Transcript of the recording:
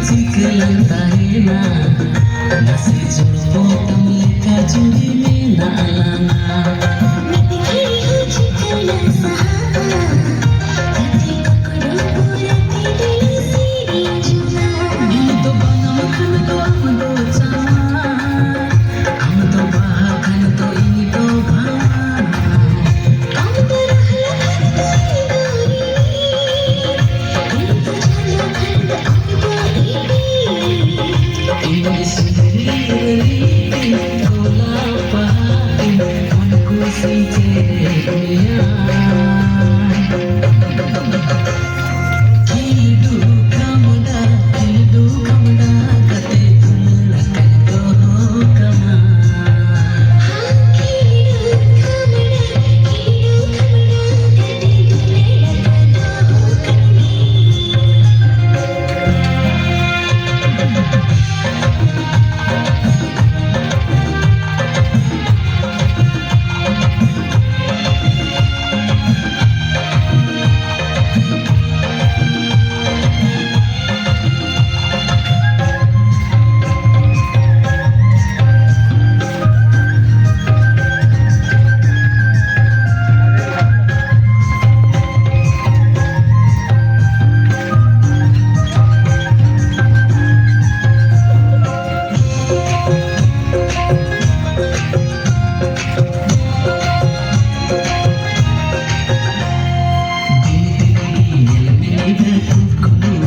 Lantarena masih jumpa tamleka judi mina alana mikiri hoji karna sahara kati kokoro purati dil siri juna ini to bana makan to amdo chama am to bahan to ini to bhan am to rahla khandi dori ini to jhala khand amdo ini English diri tola pahatin unko sinche dunia hidu kamda kate tumla kando kama hidu kamda kate tumla kando kami Come on.